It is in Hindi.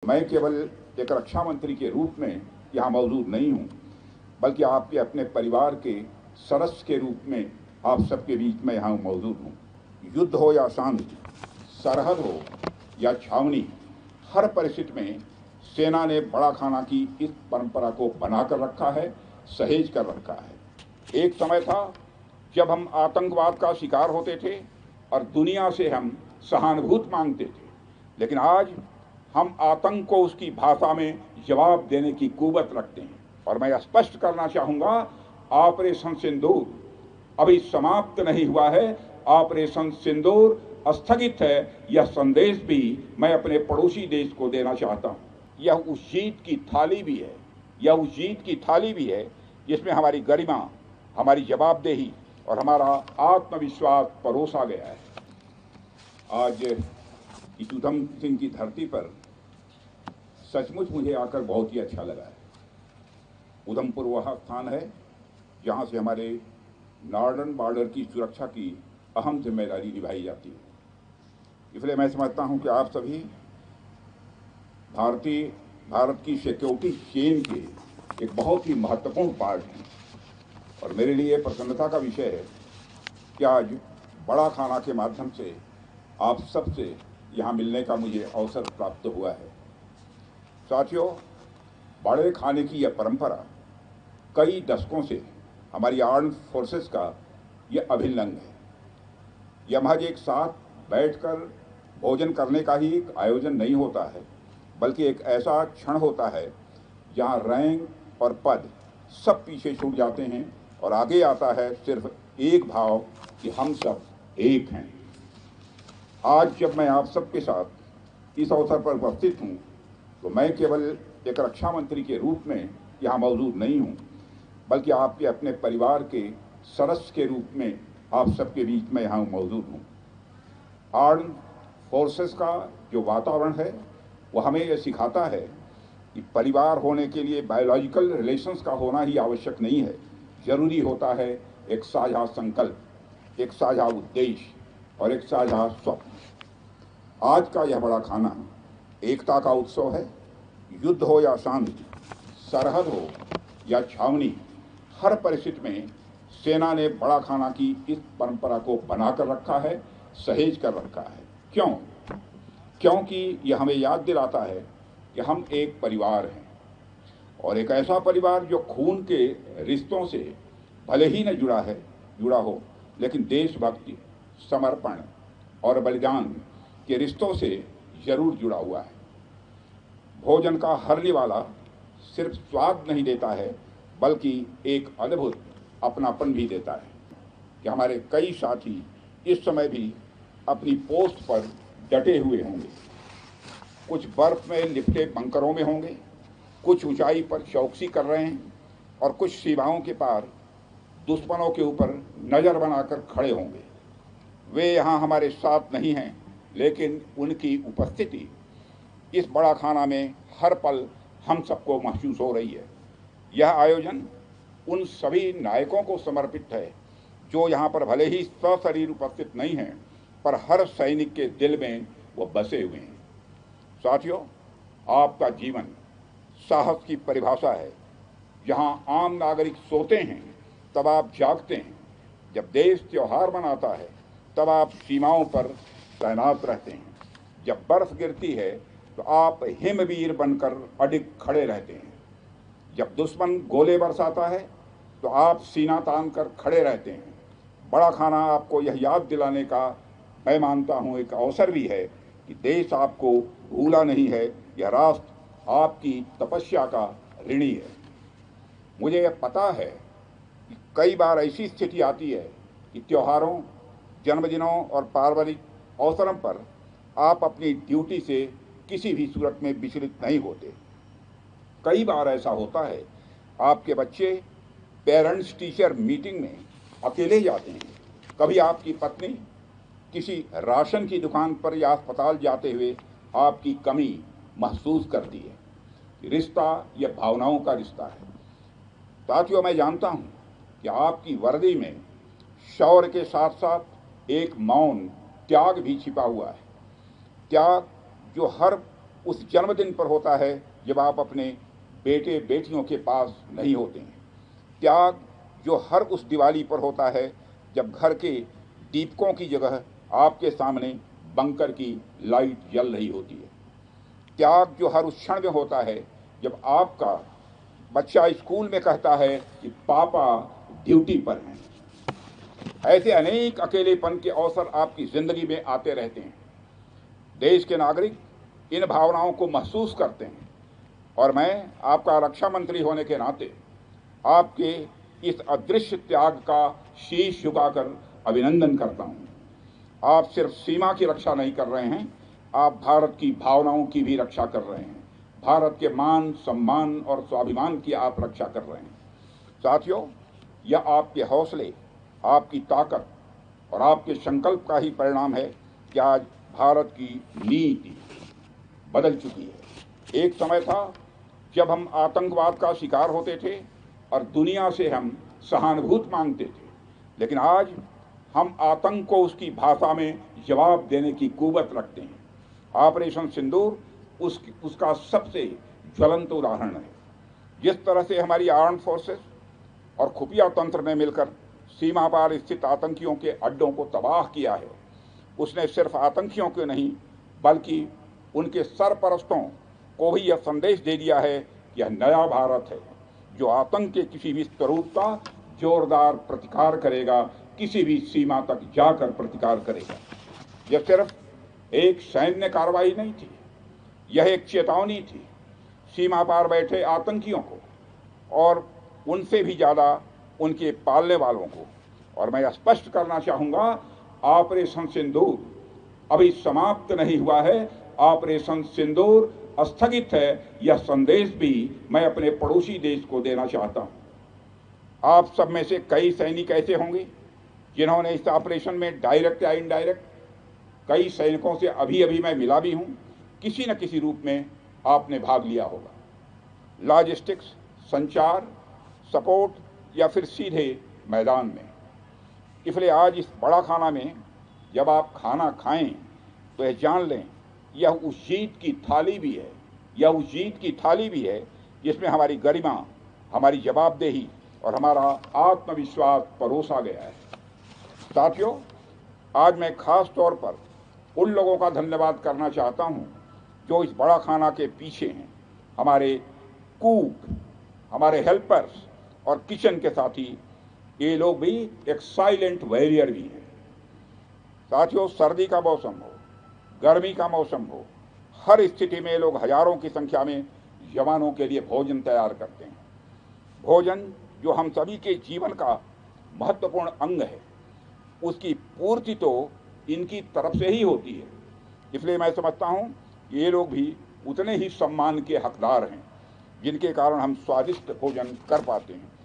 मैं केवल एक रक्षा मंत्री के रूप में यहाँ मौजूद नहीं हूँ, बल्कि आपके अपने परिवार के सदस्य के रूप में आप सबके बीच में यहाँ मौजूद हूँ। युद्ध हो या शांति, सरहद हो या छावनी, हर परिस्थिति में सेना ने बड़ा खाना की इस परंपरा को बनाकर रखा है, सहेज कर रखा है। एक समय था जब हम आतंकवाद का शिकार होते थे और दुनिया से हम सहानुभूति मांगते थे, लेकिन आज हम आतंक को उसकी भाषा में जवाब देने की कुव्वत रखते हैं। और मैं स्पष्ट करना चाहूँगा, ऑपरेशन सिंदूर अभी समाप्त नहीं हुआ है। ऑपरेशन सिंदूर स्थगित है। यह संदेश भी मैं अपने पड़ोसी देश को देना चाहता हूँ। यह उस जीत की थाली भी है, जिसमें हमारी गरिमा, हमारी जवाबदेही और हमारा आत्मविश्वास परोसा गया है। आज इस उधम सिंह की धरती पर सचमुच मुझे आकर बहुत ही अच्छा लगा है। उधमपुर वह स्थान है जहाँ से हमारे नॉर्दर्न बॉर्डर की सुरक्षा की अहम जिम्मेदारी निभाई जाती है। इसलिए मैं समझता हूँ कि आप सभी भारत की सिक्योरिटी चेन के एक बहुत ही महत्वपूर्ण पार्ट हैं और मेरे लिए प्रसन्नता का विषय है कि आज बड़ा खाना के माध्यम से आप सबसे यहाँ मिलने का मुझे अवसर प्राप्त हुआ है। साथियों, बड़े खाने की यह परंपरा कई दशकों से हमारी आर्म्ड फोर्सेस का यह अभिन्न अंग है। यह महज एक साथ बैठकर भोजन करने का ही एक आयोजन नहीं होता है, बल्कि एक ऐसा क्षण होता है जहाँ रैंक और पद सब पीछे छूट जाते हैं और आगे आता है सिर्फ एक भाव कि हम सब एक हैं। आज जब मैं आप सबके साथ इस अवसर पर उपस्थित हूँ, तो मैं केवल एक रक्षा मंत्री के रूप में यहाँ मौजूद नहीं हूँ, बल्कि आपके अपने परिवार के सदस्य के रूप में आप सबके बीच में यहाँ मौजूद हूँ। आर्म्ड फोर्सेस का जो वातावरण है वो हमें ये सिखाता है कि परिवार होने के लिए बायोलॉजिकल रिलेशंस का होना ही आवश्यक नहीं है। जरूरी होता है एक साझा संकल्प, एक साझा उद्देश्य और एक साझा स्वप्न। आज का यह बड़ा खाना एकता का उत्सव है। युद्ध हो या शांति, सरहद हो या छावनी, हर परिस्थिति में सेना ने बड़ा खाना की इस परंपरा को बनाकर रखा है, सहेज कर रखा है। क्यों? क्योंकि यह हमें याद दिलाता है कि हम एक परिवार हैं और एक ऐसा परिवार जो खून के रिश्तों से भले ही न जुड़ा हो, लेकिन देशभक्ति, समर्पण और बलिदान के रिश्तों से जरूर जुड़ा हुआ है। भोजन का हरने वाला सिर्फ स्वाद नहीं देता है, बल्कि एक अद्भुत अपनापन भी देता है कि हमारे कई साथी इस समय भी अपनी पोस्ट पर डटे हुए होंगे। कुछ बर्फ में लिपटे बंकरों में होंगे, कुछ ऊंचाई पर चौकसी कर रहे हैं और कुछ सीमाओं के पार दुश्मनों के ऊपर नज़र बनाकर खड़े होंगे। वे यहाँ हमारे साथ नहीं हैं, लेकिन उनकी उपस्थिति इस बड़ा खाना में हर पल हम सबको महसूस हो रही है। यह आयोजन उन सभी नायकों को समर्पित है जो यहाँ पर भले ही सशरीर उपस्थित नहीं हैं, पर हर सैनिक के दिल में वो बसे हुए हैं। साथियों, आपका जीवन साहस की परिभाषा है। जहाँ आम नागरिक सोते हैं तब आप जागते हैं, जब देश त्योहार मनाता है तब आप सीमाओं पर तैनात रहते हैं, जब बर्फ गिरती है तो आप हिमवीर बनकर अडिग खड़े रहते हैं, जब दुश्मन गोले बरसाता है तो आप सीना तान कर खड़े रहते हैं। बड़ा खाना आपको यह याद दिलाने का, मैं मानता हूँ, एक अवसर भी है कि देश आपको भूला नहीं है, यह राष्ट्र आपकी तपस्या का ऋणी है। मुझे यह पता है कि कई बार ऐसी स्थिति आती है कि त्योहारों, जन्मदिनों और पारिवारिक अवसरों पर आप अपनी ड्यूटी से किसी भी सूरत में विचलित नहीं होते। कई बार ऐसा होता है आपके बच्चे पेरेंट्स टीचर मीटिंग में अकेले जाते हैं, कभी आपकी पत्नी किसी राशन की दुकान पर या अस्पताल जाते हुए आपकी कमी महसूस करती है। रिश्ता यह भावनाओं का रिश्ता है। साथियों, मैं जानता हूं कि आपकी वर्दी में शौर्य के साथ साथ एक मौन त्याग भी छिपा हुआ है। त्याग जो हर उस जन्मदिन पर होता है जब आप अपने बेटे बेटियों के पास नहीं होते हैं। त्याग जो हर उस दिवाली पर होता है जब घर के दीपकों की जगह आपके सामने बंकर की लाइट जल रही होती है। त्याग जो हर उस क्षण में होता है जब आपका बच्चा स्कूल में कहता है कि पापा ड्यूटी पर हैं। ऐसे अनेक अकेलेपन के अवसर आपकी जिंदगी में आते रहते हैं। देश के नागरिक इन भावनाओं को महसूस करते हैं और मैं आपका रक्षा मंत्री होने के नाते आपके इस अदृश्य त्याग का शीश झुकाकर अभिनंदन करता हूं। आप सिर्फ सीमा की रक्षा नहीं कर रहे हैं, आप भारत की भावनाओं की भी रक्षा कर रहे हैं। भारत के मान, सम्मान और स्वाभिमान की आप रक्षा कर रहे हैं। साथियों, यह आपके हौसले, आपकी ताकत और आपके संकल्प का ही परिणाम है कि आज भारत की नीति बदल चुकी है। एक समय था जब हम आतंकवाद का शिकार होते थे और दुनिया से हम सहानुभूति मांगते थे, लेकिन आज हम आतंक को उसकी भाषा में जवाब देने की कुव्वत रखते हैं। ऑपरेशन सिंदूर उसका सबसे ज्वलंत उदाहरण है। जिस तरह से हमारी आर्म फोर्सेस और खुफिया तंत्र ने मिलकर सीमा पार स्थित आतंकियों के अड्डों को तबाह किया है, उसने सिर्फ आतंकियों को नहीं बल्कि उनके सरपरस्तों को भी यह संदेश दे दिया है कि यह नया भारत है जो आतंक के किसी भी स्वरूप का जोरदार प्रतिकार करेगा, किसी भी सीमा तक जाकर प्रतिकार करेगा। यह सिर्फ एक सैन्य कार्रवाई नहीं थी, यह एक चेतावनी थी सीमा पार बैठे आतंकियों को और उनसे भी ज़्यादा उनके पालने वालों को। और मैं स्पष्ट करना चाहूँगा, ऑपरेशन सिंदूर अभी समाप्त नहीं हुआ है, ऑपरेशन सिंदूर स्थगित है। यह संदेश भी मैं अपने पड़ोसी देश को देना चाहता हूँ। आप सब में से कई सैनिक ऐसे होंगे जिन्होंने इस ऑपरेशन में डायरेक्ट या इनडायरेक्ट, कई सैनिकों से अभी अभी मैं मिला भी हूँ, किसी न किसी रूप में आपने भाग लिया होगा। लॉजिस्टिक्स, संचार, सपोर्ट या फिर सीधे मैदान में। इसलिए आज इस बड़ा खाना में जब आप खाना खाएं तो यह जान लें, यह उस जीत की थाली भी है, यह उस जीत की थाली भी है जिसमें हमारी गरिमा, हमारी जवाबदेही और हमारा आत्मविश्वास परोसा गया है। साथियों, आज मैं खास तौर पर उन लोगों का धन्यवाद करना चाहता हूं जो इस बड़ा खाना के पीछे हैं। हमारे कुक, हमारे हेल्पर्स और किचन के साथी, ये लोग भी एक साइलेंट वॉरियर भी हैं। साथियों, सर्दी का मौसम हो, गर्मी का मौसम हो, हर स्थिति में लोग हजारों की संख्या में जवानों के लिए भोजन तैयार करते हैं। भोजन जो हम सभी के जीवन का महत्वपूर्ण अंग है, उसकी पूर्ति तो इनकी तरफ से ही होती है। इसलिए मैं समझता हूँ ये लोग भी उतने ही सम्मान के हकदार हैं जिनके कारण हम स्वादिष्ट भोजन कर पाते हैं।